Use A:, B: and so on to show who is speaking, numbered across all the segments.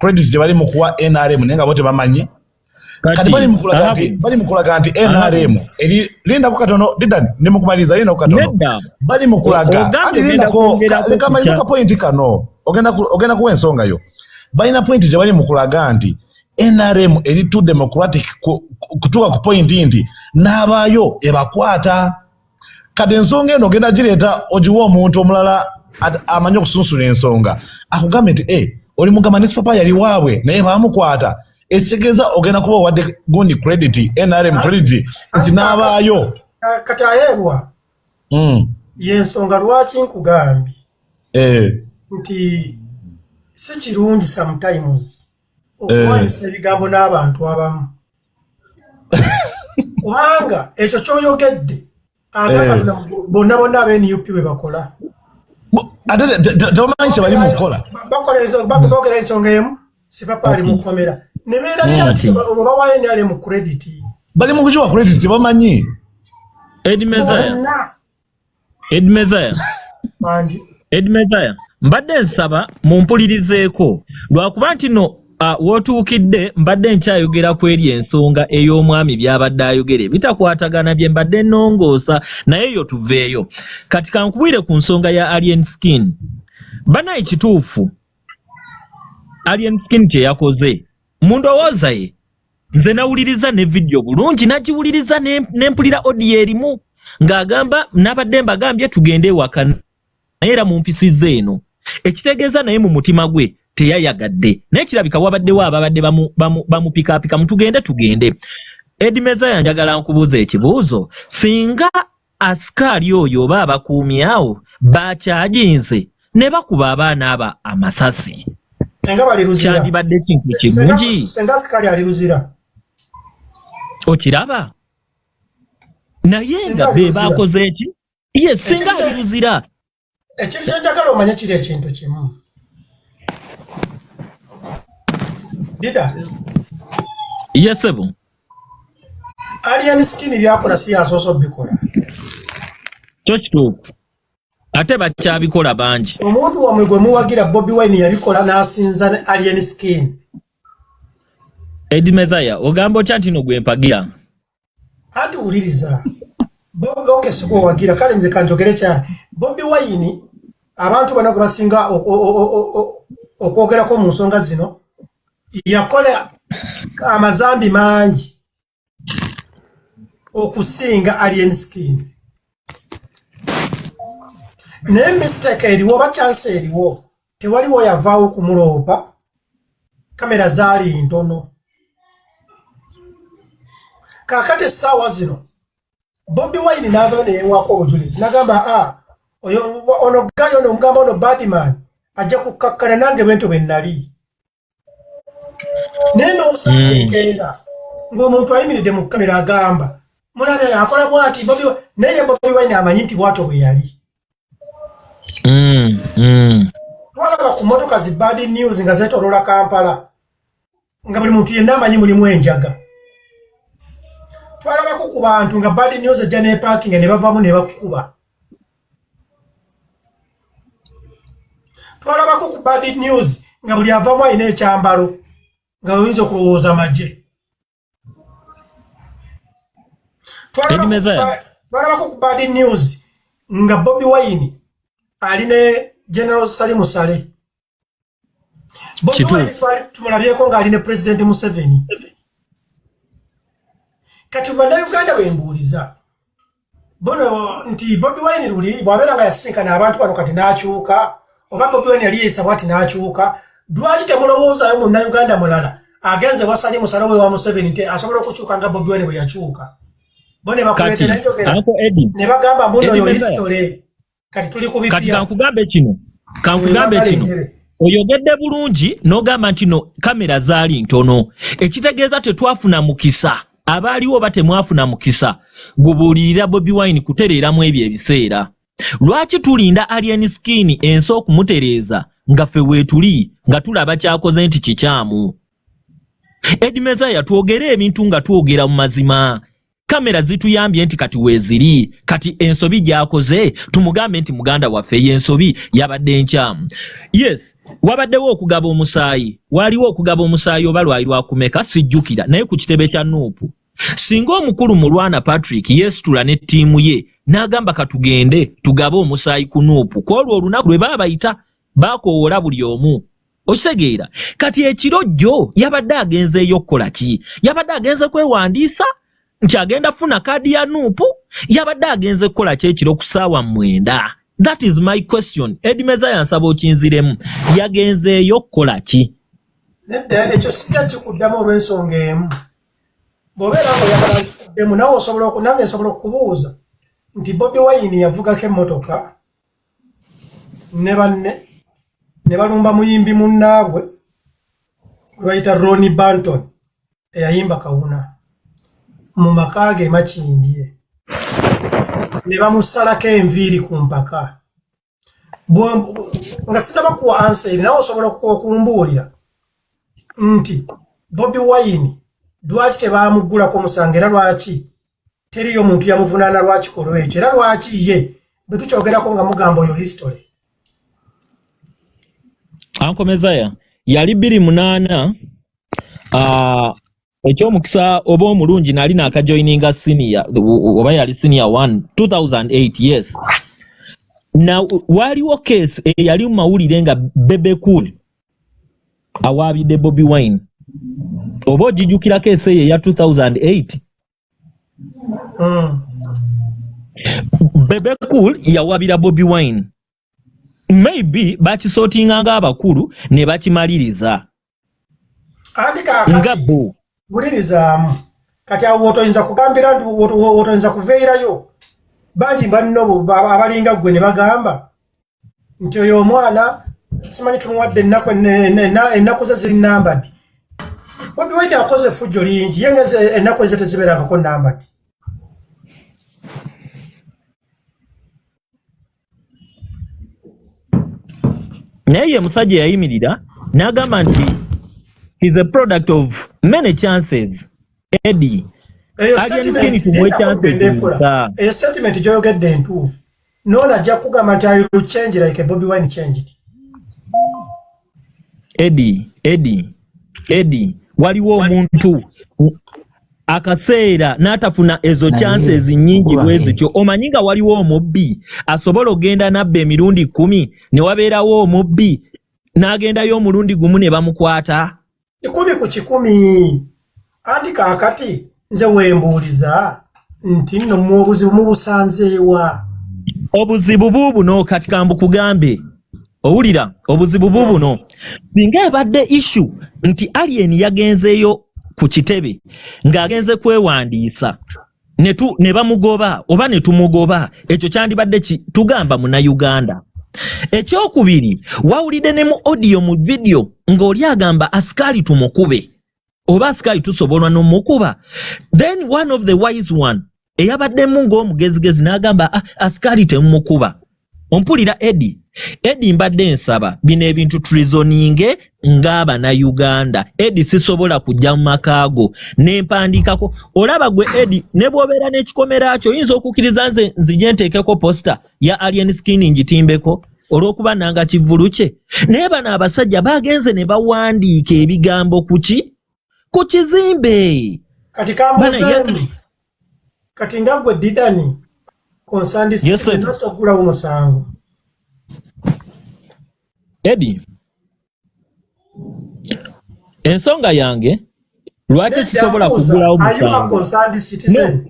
A: credit je bali mukuwa NRM nenga bote bamanyi kati bali mukulaga anti NRM eri linda ku katono didani ne mukumaliza linda ku katono bali mukulaga anti linda ko kamaliza ka point kano ogenda ku ensonga yo balina point je bali mukulaga anti NRM eri too democratic kutuka ku point indi nabayo ebakwata kati ensonga eno ogenda gireta ojiwa omuntu omulala amanyi okusunsula ensonga akugamba nti oli mugamanisi papa yali waabwe naye bamukwata ekitegeeza ogenda kuba wadde gundi credit NRM credit nti n'abaayo
B: kati ayeebwa yensonga lwaki nkugambye nti si kirungi sometimes okuwanisa ebigambo n'abantu abamu kubanga ekyo kyoyogedde agakatuna bonna ab'NUP bwe bakola
A: ate tomanyi kye bali mukola
B: bakogera ensonga emu si papa ali mukomera ne beerabira nti oba waayeni ali mu credit
A: bali mu kukiwa credit tebamanyi
C: Edmezaya mbadde nsaba mumpulirizeeko lwakuba nti no wootuukidde mbadde nkyayogera ku eri ensonga ey'omwami byabadde ayogere bitakwatagana bye mbadde nnongoosa naye yo tuveeyo kati kankubwire ku nsonga ya Alien Skin banayi kituufu Alien Skin kye yakoze mu ndowooza ye nze nawuliriza ne video bulungi nagiwuliriza nempulira audio erimu ng'agamba nabadde mbagambye tugende ewaka naye era mumpisizza eno ekitegeeza naye mu mutima gwe teyayagadde naye kirabika wabaddewo ababadde bamupikaapika tugende Edmezaya njagala nkubuuza ekibuuzo singa asikaali oyo oba abakuumi awo bakyajinze ne bakuba abaana aba amasasi kyandibadde kintu kirungi
B: senga asikaali aliruzira
C: okiraba naye nga be bakoze eki ye singa aliruzira
B: ekiri kyenjagala omanye kiri ekintu kimu Dida
C: yesebo
B: Alien Skin byakola si yasoso bikola
C: kituufu ate bakyabikola bangi
B: omuntu wamwe gwe muwagira Bobi Wine yabikola n'asinza Alien Skin
C: Edmezaya ogamba otya nti no gwe mpagira
B: ati uliriza Bobi okesiko wagira kale nze kanjogere kya Bobi Wine abantu bana kubasinga okwogerako mu nsonga zino yakola amazambi mangi okusinga Alien Skin ne mistake eriwo ba chance eriwo tewaliwo yavaawo kumuloopa kamera zaali ntono kakate sawa zino Bobi Wine n'ava neyewako obujulizi nagamba ono gayo n'omugamba ono badman ajja kukakkana nange bwento bwe nnali naye n'osakekeera ng'omuntu ayimiridde mu kamera agamba mulabe akola bwati naye Bobi Wine amanyi nti bwato bwe yali twalaba ku motoka zi bad news nga zeetoloola Kampala nga buli muntu yenna amanyi mulimu enjaga twalabako ku bantu nga bad news ejja ne parking ne bavaamu ne bakukuba twalabako ku bad news nga buli avaamu alina ekyambalo nga oyinza okulowooza amagye twalabako ku bad news nga Bobi Wine ali ne General Salimu Sale Bobi Wine tumulabyeko nga ali ne President Museveni kati bannayuganda bembuuliza bono nti Bobi Wine luli bw'abeera nga yasinkana abantu bano kati n'akyuka oba Bobi Wine yali yeesa bwati n'akyuka lwaki temulowoozaayo munnayuganda mulala agenze wa Salimu Sale we wa Museveni nti asobola okukyuka nga Bobi Wine bwe yakyuka bo ne bakuleetera enjogera ne bagamba muno yo history kati tuli kubipya
C: kati kankugambe kino oyogedde bulungi n'ogamba nti no kamera zaali ntono ekitegeeza tetwafuna mukisa abaaliwo batemwafuna mukisa gubuulirira Bobi Wine kutereeramu ebyo ebiseera lwaki tulinda Alien Skin ensi okumutereeza nga ffe weetuli nga tulaba kyakoze nti kikyamu Edmezaya twogere ebintu nga twogera mu mazima kamera zituyambye nti kati weeziri kati ensobi gyakoze tumugambe nti muganda waffe y'ensobi yabadde nkyamu. Yes, wabaddewo okugaba omusaayi, waliwo okugaba omusaayi oba lwali lwakumeka sijjukira, naye ku kitebe kya Nuupu singa omukulu Mulwana Patrick yeesitula ne ttiimu ye n'agamba katugende tugabe omusaayi ku Nuupu, kwolwo olunaku lwe baabayita baakoowola buli omu. Okitegeera kati ekiro jjo yabadde agenzeeyo kukola ki? Yabadde agenze kwewandiisa nti agenda funa kaadi ya Nuupu, yabadde agenze kukola ki ekiro ku ssaawa 9? That is my question. Edmeza yansaba okinziremu, yagenzeeyo kukola ki?
B: Nedda ekyo sijja kikuddamu olw'ensonga emu. Bw'obeera ng'oyagala nkikuddemu nawe nange nsobola okubuuza nti Bobi Wine yavugako emmotoka ne banne ne balumba muyimbi munnaabwe gwe bayita Ronnie Banton eyayimba Kawuna mu maka ge Makindye ne bamusalako enviiri ku mpaka. Nga sinaba kuwa answer nawe osobola okumbuulira nti Bobi Wine lwaki tebamuggulako omusango era lwaki teriyo omuntu yamuvunaana lwakikolwa ekyo era lwaki ye bwe tukyogerako nga mugamba oyo history.
C: Ankomezaya yali 28 ekyomukisa oba omulungi nali naakajoininga senior oba yali senior 1 2008. Yes, na waliwo case eyali mu mawulire nga Bebe Cool awaabidde Bobi Wine. Oba ogijjukira case eyo ya 2008? Bebe Cool yawaabira Bobi Wine. Maybe bakisootinganga abakulu ne bakimaliriza.
B: Nga bo bulirizamu kati awo otoyinza kugambira nti otoyinza kuveerayo. Bangi banno abalinga gwe ne bagamba nti oyo omwana simanyi tumuwadde ennaku ze ziri nambadi. Bobi Wine akoze effujjo lingi yengeze ennaku ezo tezibeerangako nambadi.
C: Naye musajja yayimirira n'agamba nti is a product of many chances. Eddie
B: eyo statement gy'oyogedde entuufu noona ajja kugamba nti I will change like Bobi Wine changed.
C: Eddie waliwo omuntu akaseera n'atafuna ezo chances nnyingi bwezityo. Omanyi nga waliwo omubbi asobola ogenda nabba emirundi 10 ne wabeerawo omubbi n'agendayo omulundi gumu ne bamukwata
B: 10 ku 10. Anti kaakati nze wembuuliza nti nno mubuzibu mubusanzeewa.
C: Obuzibu buubuno kati kambukugambe owulira obuzibu buubuno singa ebadde issue nti alien yagenzeeyo ku kitebe ng'agenze kwewandiisa ne bamugoba oba ne tumugoba, ekyo kyandibadde tugamba Munnayuganda. Ekyokubiri wawulidde ne mu audio mu video ng'oli agamba asikali tumukube oba asikali tusobolwa n'omukuba. Then one of the wise one eyabaddemu ng'omugezigezi n'agamba asikali temumukuba. Ompulira Eddie mbadde nsaba bino ebintu treasoninge ng'Abannayuganda. Eddie sisobola kujja mu makaago n'empandiikako. Olaba gwe Eddie ne bw'obeera n'ekikomera kyo oyinza okukkiriza nze nzije nteekeko posta ya Alien Skin njitimbeko olw'okuba nanga kivulu kye. Naye bano abasajja bagenze ne bawandiika ebigambo ku kizimbe.
B: Kati kambuzeemu kati nga gwe Didani konsandi sinatogulawo musango.
C: Eddie, ensonga yange lwaki sisobola kugulawo musango? No.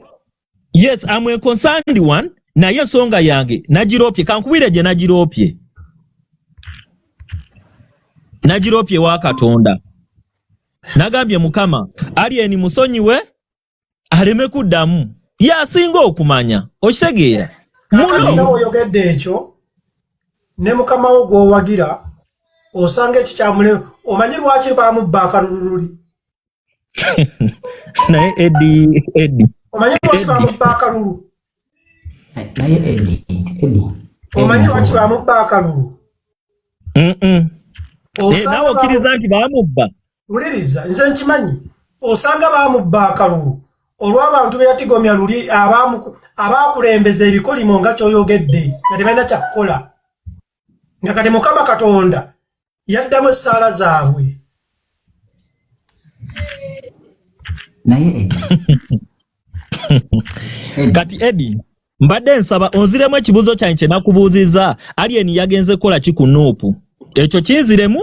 C: Yes, I'm a concerned one. Naye ensonga yange nagiroopye, kankubire gye nagiroopye wa Katonda. Nagambye Mukama Alien musonyiwe aleme kuddamu yasinga okumanya. Okitegeera
B: muno oyogedde ekyo ne Mukama wo gw'owagira osanga ekikyamule omanyi lwaki bamubba akalululi.
C: Naye Eddie
B: omanyi lwaki bamubba akalulu.
D: Naye Eddie
B: omanyi lwaki bamubba akalulu.
C: Nawe okkiriza nti bamubba.
B: Wuliriza nze nkimanyi osanga bamubba akalulu olw'abantu be yatigomya luli abakulembeza ebikolimo nga ky'oyogedde nga tebalina kyakukola nga kati Mukama Katonda yaddamu essaala zaabwe.
D: Naye
C: kati Eddie mbadde nsaba onziremu ekibuuzo kyange kye nakubuuzizza Alien yagenze kola ki ku Nuupu ekyo kinziremu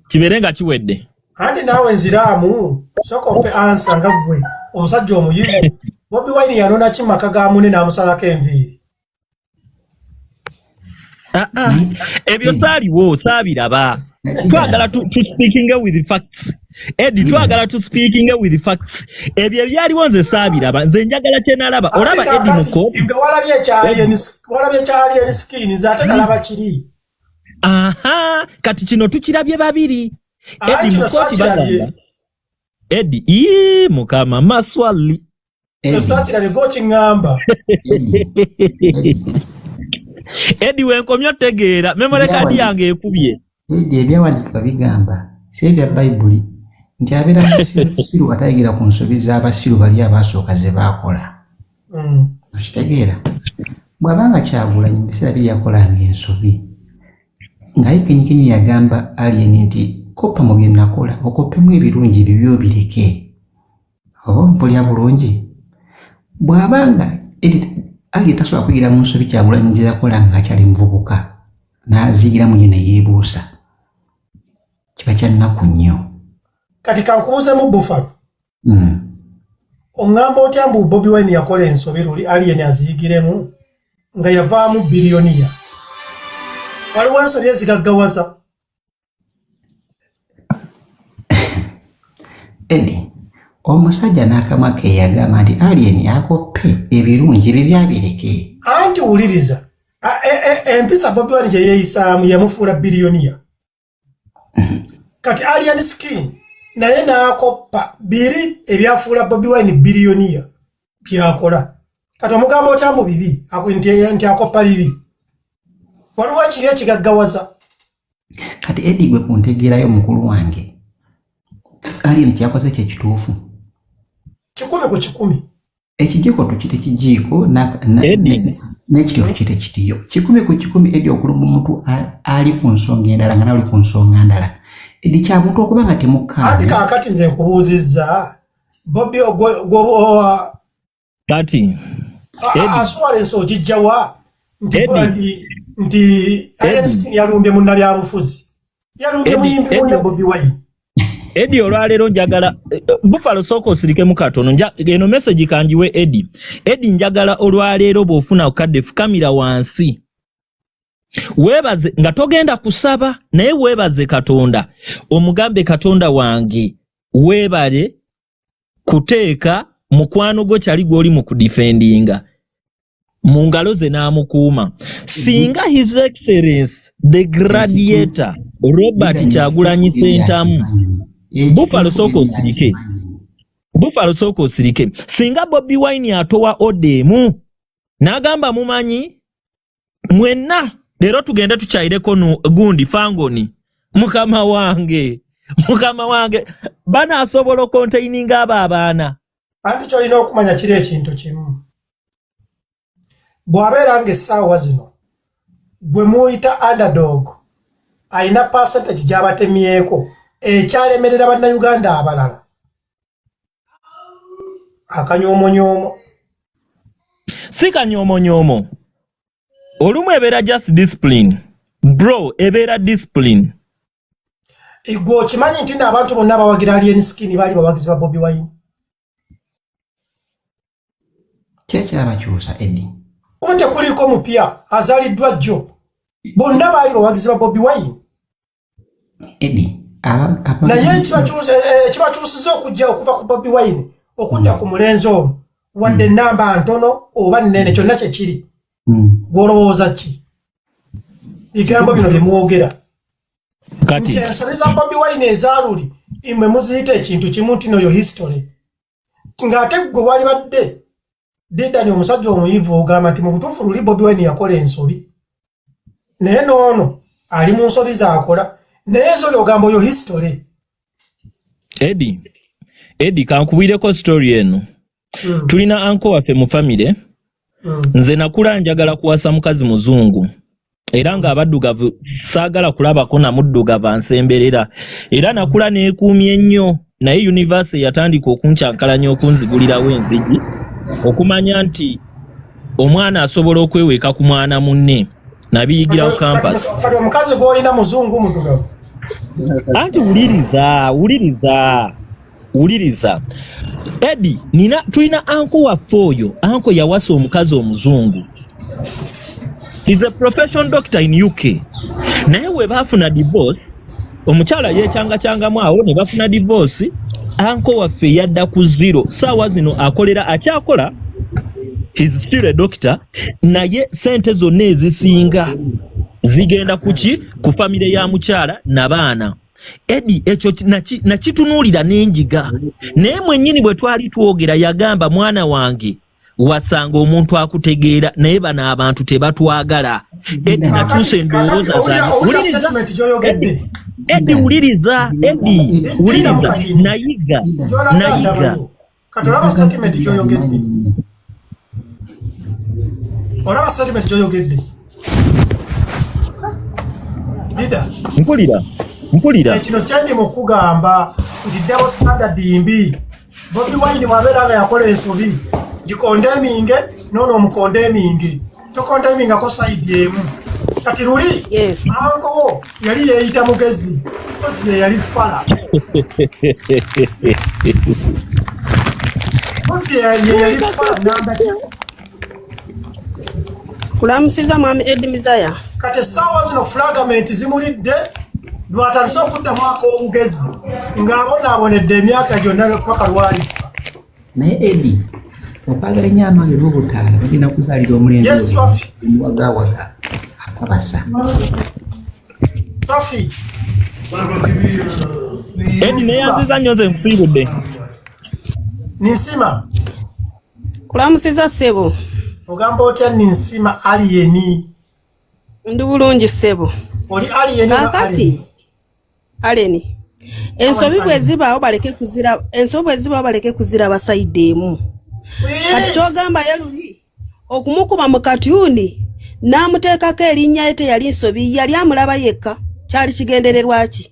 C: kibeere nga kiwedde
B: kandi naawe nziraamu soka ope ansa nga ggwe omusajja omuyivu Bobi Wine yanona ki maka ga munne n'amusalako enviiri
C: ebyo taaliwo saabiraba twagala to speaking with facts Eddie twagala to speaking with facts ebyo byaliwo nze saabiraba nze njagala kye nalaba olaba Eddie muko
B: walabye ekyali skin zate nalaba kiri
C: kati kino tukirabye babiri Eddie mukoti bagamba Eddie Mukama maswali
B: osakirabye gokiŋŋamba
C: Eddie wenkomyo tegeera memory card yange ekubye
D: Eddie ebyawandiikibwa bigamba si ebya Bayibuli nti abeera musiru atayigira ku nsobi z'abasiru bali abaasooka ze baakola okitegeera bw'abanga Kyagulanyi mu biseera biri yakolanga ensobi ng'aye kenyikenyi yagamba Alien nti koppa mu bye nakola okoppemu ebirungi bibyo bireke oba mpulya bulungi bw'abanga Alien tasobola kuyigira mu nsobi Kyagulanyi ze yakola ng'akyali muvubuka n'aziyigira mu ne yeebuusa kiba kya nnaku nnyo
B: kati kankubuuzemu Buffalo oŋŋamba otya mbu Bobi Wine yakola ensobi luli Alien aziyigiremu nga yavaamu biliyoniya waliwo ensobi ezigaggawaza
D: Eddie omusajja n'akamwa ke yagamba nti Alien akoppe ebirungi bye byabireke
B: anti wuliriza empisa Bobi Wine gye yeeyisaamu yamufuula biliyoniya kati Alien Skin naye n'akoppa biri ebyafuula Bobi Wine biliyoniya byakola kati omugamba otya mbu bibi nti akoppa bibi waliwo ekiri ekigaggawaza
D: kati Eddie gwe kuntegeerayo mukulu wange Alien kyakoze kyekituufu
B: 100
D: ekijiko tukite kijiiko n'ekitiyo tukite kitiyo 100 Eddie okulumba omuntu ali ku nsonga endala nga nawe oli ku nsonga ndala Eddie kyamuntu okuba nga temukkaanya
B: ati kaakati nze nkubuuzizza Bobi
C: kati
B: assurance ogijjawa nti Alien Skin yalumbye munnabyabufuzi yalumbye muyimbi munne Bobi Wine
C: Eddie olwaleero njagala Buffalo sooka osirikemu katono eno message kanjiwe Eddie njagala olwaleero bw'ofuna okadde fukamira wansi weebaze nga togenda kusaba naye weebaze Katonda omugambe Katonda wange weebale kuteeka mukwano gwo kyali gw'oli mu kudifendinga mu ngalo ze n'amukuuma singa His Excellency the Gladiator Robert Kyagulanyi Ssentamu Buffalo sooka osirike singa Bobi Wine atowa odemu n'agamba mumanyi mwenna leero tugende tukyayireko gundi fangoni mukama wange banaasobola okontaininga abo abaana
B: anti kyolina okumanya kiri ekintu kimu bw'abeera ng'essaawa zino gwe muyita underdog alina percentage gy'abatemyeko ekyalemerera bannayuganda abalala akanyoomonyomo
C: si kanyoomonyoomo olumu ebeera just discipline bro ebeera discipline
B: igwe okimanyi nti n'abantu bonna bawagira Alien Skin baali bawagizi ba Bobi Wine
D: kyekyabakyusa Eddie
B: oba tekuliiko mupya azaaliddwa jjo bonna baali bawagizi ba Bobi Wine
D: Eddie
B: naye kibakyusiza okujja okuva ku Bobi Wine okudda ku mulenzi ono wadde ennamba ntono oba nnene kyonna kyekiri gw'olowooza ki bigambo bino bye mwogera nti ensobi za Bobi Wine ezaaluli imwe muziyita ekintu kimu nti noyo history ng'ate gwe wali badde Dedani omusajja omuyivu ogamba nti mu butuufu luli Bobi Wine yakola ensobi naye noono ali mu nsobi z'akola naye zoli ogamba oyo history
C: Eddie Eddie kankubireko story eno. Tulina anko waffe mu family. Nze nakula njagala kuwasa mukazi muzungu. Era nga abaddugavu saagala kulabako na muddugavu ansemberera. Era nakula neekuumye nnyo naye universe yatandika okunchankalanya okunzigulirawo enzigi okumanya nti omwana asobola okweweka ku mwana munne nabiyigira ku campus.
B: Kati omukazi gw'olina muzungu muddugavu.
C: Anti wuliriza. Eddie, tulina anko waffe oyo, anko yawasa omukazi omuzungu. He's a professional doctor in UK. Naye we baafuna divorce, omukyala yeechangamu awo ne bafuna divorce, anko waffe yadda ku zero. Saawa zino akyakola, he's still a doctor, naye sente zonna ezisinga zigenda ku family ya mukyala n'abaana. Eddie ekyo nakitunuulira n'enjiga. Naye mwennyini bwe twali twogera yagamba mwana wange wasanga omuntu akutegeera naye bano abantu tebatwagala. Eddie natuuse endowooza zange. Eddie wuliriza. Nayiga.
B: Kati olaba statement gy'oyogedde. Dida.
C: Mpulira.
B: Kino kyendi mu kugamba nti double standard mbi. Bobi Wine bw'abeera nga yakola ensobi gikondeminge nono omukondeminge tokondemingako side emu. Kati luli anko yali yeeyita mugezi kozi ye yali fala. Kozi ye yali fala namba ki.
E: Kulamusiza mwami Eddie Mizaya.
B: Kati sawa zino fragment zimulidde lwatandise okudda mwaka omugezi ng'abonaabonedde emyaka gyonna paka lwali.
D: Naye Eddie okwagala ennyo amaanyi n'obutaala bagenda kuzaalira omulenzi wagawaga akabasa.
B: Sophie.
C: Eddie naye yanziza nnyo nze nkufiirudde.
B: Ninsima.
E: Kulamusiza ssebo.
B: Ogamba otya Ninsima aliyeni?
E: Ndi bulungi ssebo.
B: Oli aliyeni
E: kakati aleni. Ensobi bwe zibaawo baleke kuzira basayide emu. Kati kyogamba yaluli okumukuba mu katyuni n'amuteekako erinnya ete yali nsobi yali amulaba yekka kyali kigendererwa ki?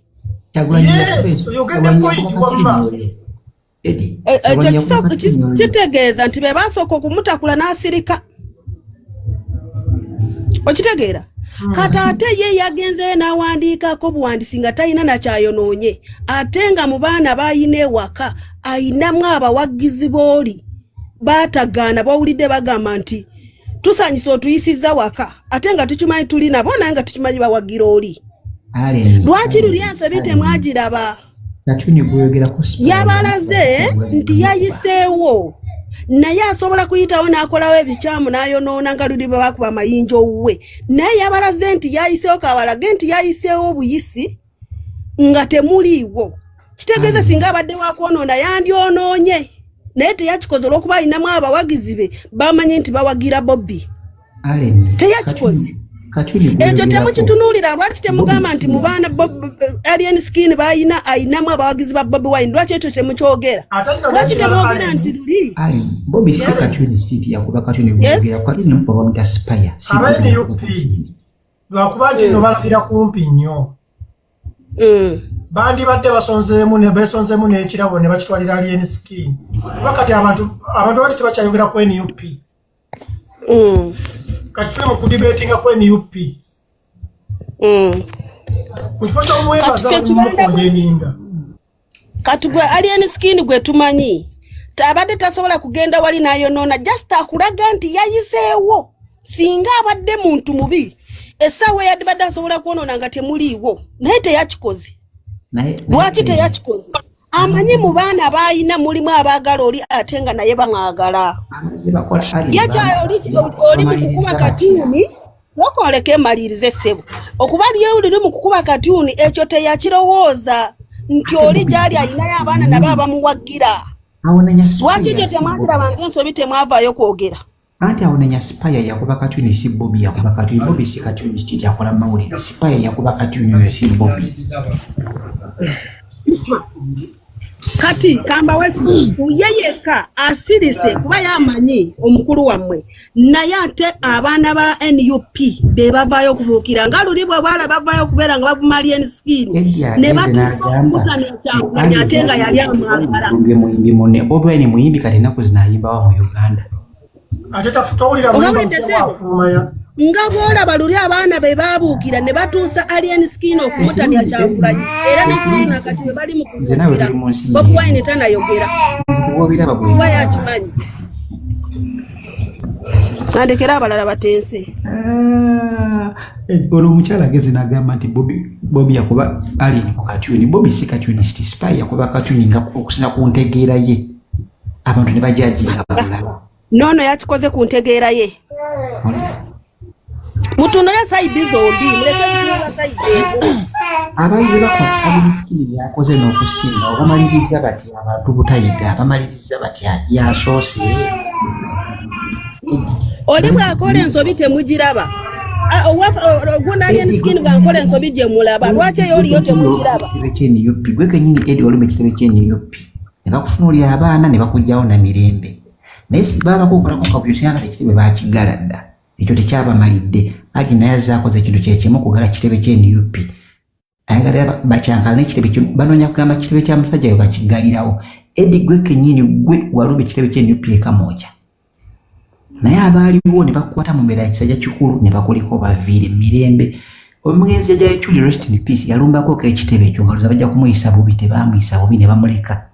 E: Kitegeeza nti be basooka okumutakula n'asirika. Okitegeera? Kati ate ye yagenze n'awandiikako buwandiisi nga talina nakyayonoonye ate nga mu baana baayina ewaka ayinamu abawagizi booli baatagaana bawulidde bagamba nti tusanyisa otuyisizza waka ate nga tukimanyi tuli nabo naye nga tukimanyi bawagira oli. Lwaki luli ensobi temwagiraba? Yabalaze nti yayiseewo naye asobola kuyitawo n'akolawo ebikyamu n'ayonoona nga luli bwe bakuba amayinja owuwe. Naye yabalaze nti yayiseewo kabalage nti yayiseewo obuyisi nga temuliiwo. Kitegeeza singa abadde wakwonoona yandyonoonye naye teyakikoze olw'okuba ayinamu abawagizi be bamanyi nti bawagira Bobby. Teyakikoze. Ekyo temukitunuulira lwaki temugamba nti mu baana Alien Skin ayinamu abawagizi ba Bobby Wine lwaki ekyo temukyogera? Lwaki temwogera nti luli?
D: Bobby si Katuni Street yakuba Katuni gwogera Katuni mpo bamuta Spire.
B: Abali UP lwakuba nti no balabira kumpi nnyo. Bandi badde basonzeemu ne besonzeemu n'ekirabo ne bakitwalira Alien Skin. Wakati abantu bali tebakyayogera ku NUP. Kati tuli mu kudibetinga ku NUP. Kifo ky'omwebaza mukondeminga.
E: Kati gwe Alien Skin gwe tumanyi abadde tasobola kugenda wali n'ayonoona just akulaga nti yayiseewo singa abadde muntu mubi essaawa yadibadde asobola kwonoona nga temuliiwo naye teyakikoze. Lwaki teyakikoze? Amanyi mu baana baayina mulimu abaagala oli ate nga naye bamwagala. Yakyayo oli mu kukuba katuuni wakoleka emalirize ssebo okuba lyewulire mu kukuba katuuni ekyo teyakirowooza nti oli gyali ayinayo abaana nabo abamuwagira. Lwaki ekyo temwagiraba ng'ensobi temwavaayo kwogera?
D: Anti awonenya Spire yakuba Katuni si Bobby yakuba Katuni. Bobby si Katuni Street yakola mawulire. Spire yakuba Katuni oyo si Bobby.
E: kati kamba wetu yeyeka asirise kuba yamanyi omukulu wammwe naye ate abaana ba NUP be bavayo kubuukira nga luli bwe bwala bavayo kubeera nga bavuma alien skin ne batusokumutania kyakulanya ate nga yali amwagala
D: muyimbi mune Bobi muyimbi kati ennaku zinayimbawa mu Uganda
B: ate tafutawulira muyimba
E: nga bwolaba luli abaana be babuukira ne batuusa alien skin okumutamya kyakulanya era nesina kati we bali mu kubuukira Bobi Wine tanayogera kuba yakimanyi andekera abalala batense
D: olwo omukyala ageze n'agamba nti Bobi yakuba alien mu katuni Bobi si katunist spy yakuba katuni nga okusina ku ntegeera ye abantu ne bajajira abalala
E: nono yakikoze ku ntegeera ye mutunule saidi zombi muleke saidi
D: abayizi bakwata abisikiri yakoze n'okusinga obamaliriza bati abantu butayiga abamaliriza bati yasoose
E: oli bw'akola ensobi temugiraba gunda alien skin bw'akola ensobi gye mulaba lwaki eyo oliyo temugiraba
D: gwe kenyini edi olumba ekitebe ky'NUP ne bakufuna oli abaana ne bakugjawo na mirembe naye si baba kukolako kavuyo kyagala ekitebe bakigala dda ekyo tekyabamalidde ali naye azaakoze ekintu kyekimu okugala kitebe ky'NUP ayagala bakyankala n'ekitebe kyo banoonya kugamba kitebe kya musajja we bakigalirawo edi gwe kenyini gwe walumba ekitebe ky'NUP ekamoja naye abaaliwo ne bakwata mu mbeera ya kisajja kikulu ne bakoliko baviire mirembe omugenzi yajja Chuli rest in peace yalumbako ekitebe ekyo nga bajja kumuyisa bubi tebamuyisa bubi ne bamuleka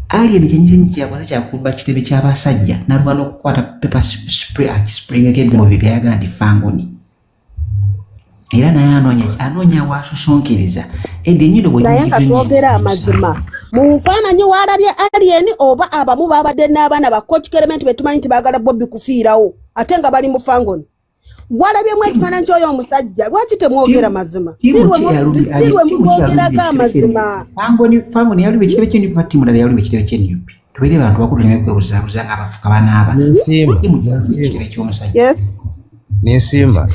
D: alien kyenyi kyakoze kyakumba kitebe ky'abasajja naluba n'okukwata paper spray akispringeko ebyombo bye byayagala ndi fangoni era naye anoonya wasusonkereza eddi ennyindo
E: naye nga twogera amazima mu nfaananyi waalabye alien oba abamu baabadde n'abaana ba coach Clement be tumanyi nti baagala Bobi kufiirawo ate nga bali mu fangoni walabyemu ekifaananyi ky'oyo omusajja lwaki temwogera mazima tirwe mumwogerako amazima
D: fangoni yaluba ekitebe ky'NUP pati mulala yaluba ekitebe ky'NUP tubeere bantu bakulu nemekwebuzabuza nga abafuka banaaba ekitebe ky'omusajja
F: Nensimba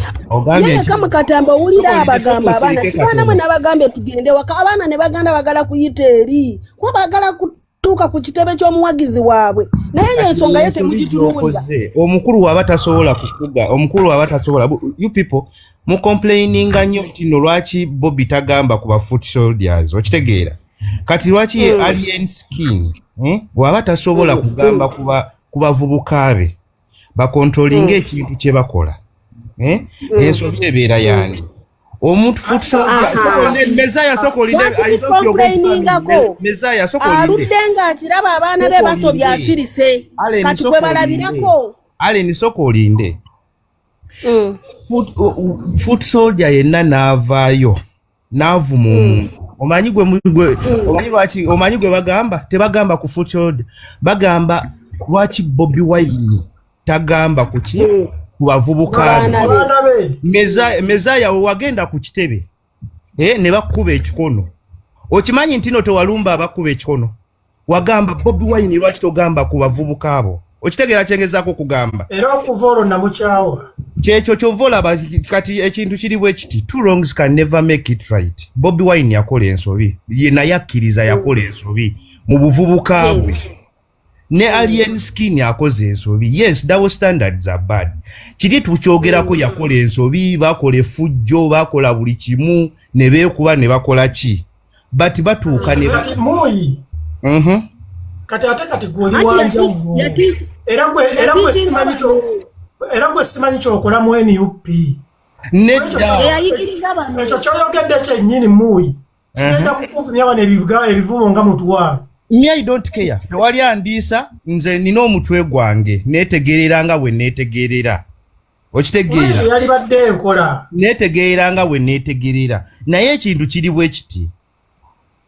E: naye kama katamba owulira abagamba abaana tibaanamwe n'abagambe tugende waka abaana ne baganda bagala kuyita eri kuba bagala kutuuka ku kitebe ky'omuwagizi waabwe naye y'ensonga ye temugitunuulira
F: omukulu waba tasobola kufuga omukulu waba tasobola you people mu complaininga nnyo nti no lwaki Bobi tagamba ku ba foot soldiers okitegeera kati lwaki ye alien skin waba tasobola kugamba ku bavubuka be bakontrolinga ekintu kye bakola ensobi ebeera yani omuntu foot soldier mezaya sokolinde mezaya sokolinde
E: aluddenga akiraba abaana be basobya asirise kati kwe balabirako
F: alien sokolinde foot soldier yenna n'avaayo n'avuma omuntu omanyi gwe bagamba tebagamba ku foot soldier bagamba lwaki Bobi Wine tagamba kuki kubavubuka mezaya wagenda ku kitebe ne bakuba ekikono okimanyi ntino tewalumba abakuba ekikono wagamba Bobi Wine lwaki togamba ku bavubuka abo okitegeera kyengezaako kugamba
B: era okuvolo namukyawa
F: kyekyo kyovola kati ekintu kiri bwe kiti two wrongs can never make it right Bobi Wine yakola ensobi ye naye akkiriza yakola ensobi mu buvubuka bwe ne alien skin yakoze ensobi yes double standards are bad kiri tukyogerako yakola ensobi bakola effujjo bakola buli kimu ne beekuba ne bakola ki but batuuka ne
B: moyi kati ate kati goli wanja era gwe simanyi kyokola mu NUP ekyo kyoyogedde kyennyini muyi kigenda kukuvumya wano ebivumo nga mutuwalo
F: me I don't care tewali andiisa nze nina omutwe gwange netegerera nga bwe netegerera okitegeera
B: yali badde enkola
F: netegerera nga bwe netegerera naye ekintu kiri bwe kiti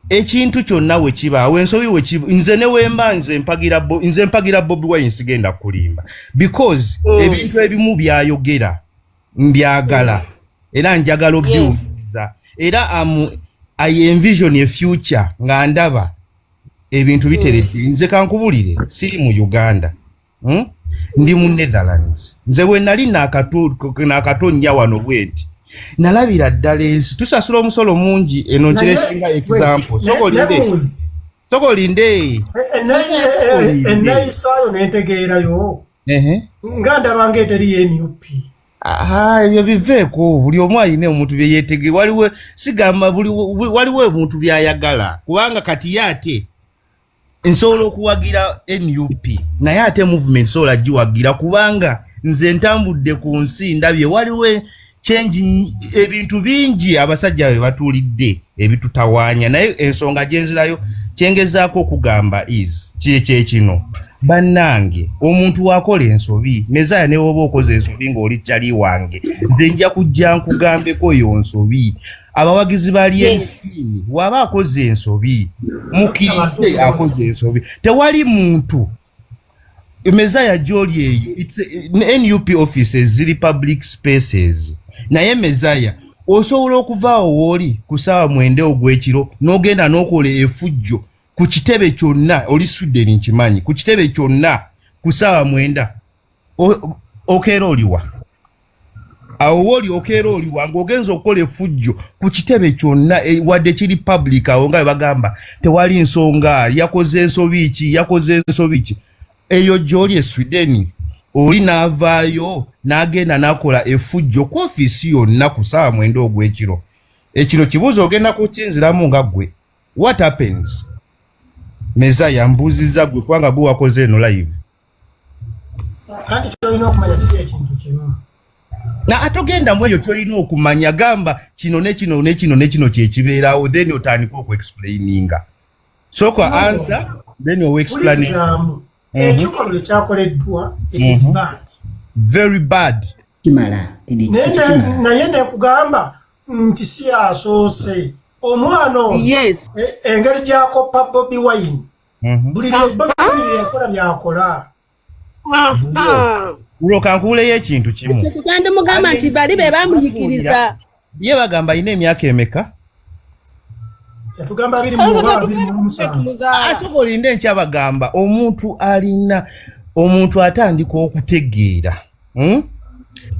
F: ekintu kyonna we kibaawo ensobi we nze ne wemba nze mpagira Bobi Wine sigenda kulimba because ebintu ebimu byayogera mbyagala era njagala obyumviza era I envision a future nga ndaba ebintu biteredde nze kankubulire siri mu Uganda ndi mu Netherlands nze we nali nakatonya wano bweti nalabira ddala ensi tusasula omusolo mungi eno nkiresinga example sokolinde Sokolinde.
B: Enaisayo nentegeerayo. Nganda bange teri NUP.
F: Ebyo biveeko buli omu ayina omuntu bye yeetege waliwo sigamba waliwo omuntu byayagala kubanga kati yate nsobola okuwagira NUP naye ate movement sobola giwagira kubanga nze ntambudde ku nsi ndabye waliwo change ebintu bingi abasajja be batuulidde ebitutawaanya naye ensonga gyenzirayo kyengezaako okugamba is kino bannange omuntu wakola ensobi Mezaya ne woba okoze ensobi ng'oli kyali wange nze nja kujja nkugambeko yo nsobi abawagizi bali ensiini waba akoze ensobi mukirize akoze ensobi tewali muntu Mezaya gy'oli eyo NUP offices ziri public spaces naye Mezaya osobola okuvaawo wooli ku ssaawa 9 ogw'ekiro n'ogenda n'okola efujjo ku kitebe kyonna oli Sweden nkimanyi ku kitebe kyonna ku ssaawa 9 okeera oliwa awo wooli okeera oliwa ng'ogenza okukola efujjo ku kitebe kyonna wadde kiri public awo nga bagamba tewali nsonga yakoze ensobi ki eyo gy'oli e Sweden oli n'avaayo n'agenda n'akola efujjo ku ofiisi yonna ku ssaawa 9 ogw'ekiro ekino kibuuzo ogenda kukinziramu nga ggwe what happens Mezaya mbuziza gwe kwanga gwe wakoze eno live
B: kandi kyolina okumanya kiri ekintu kimu
F: na atogenda mu eyo kyolina okumanya gamba kino ne kino kyekibeerawo then otandika okuexplaininga sooka answer then you explain
B: ekikolwa ekyakoleddwa it is bad
F: very bad
D: kimala
B: naye nekugamba nti si asoose omwana engeri gy'akoppa Bobi Wine buli Bobi Wine yakola byakola
F: uloka nkuuleyo ekintu kimu
E: kandi mugamba nti bali be bamuyikiriza
F: ye bagamba alina emyaka emeka
B: yatugamba 27
F: asobolinde nkyabagamba omuntu atandika okutegeera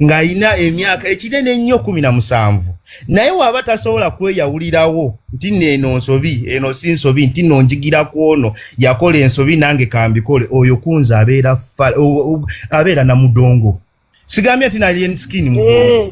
F: ng'alina emyaka ekinene ennyo 17 naye waba tasobola kweyawulirawo nti neno nsobi eno si nsobi nti no njigira kwono yakola ensobi nange kambikole oyo kunza abeera na mudongo sigambye ati nali skin mudongo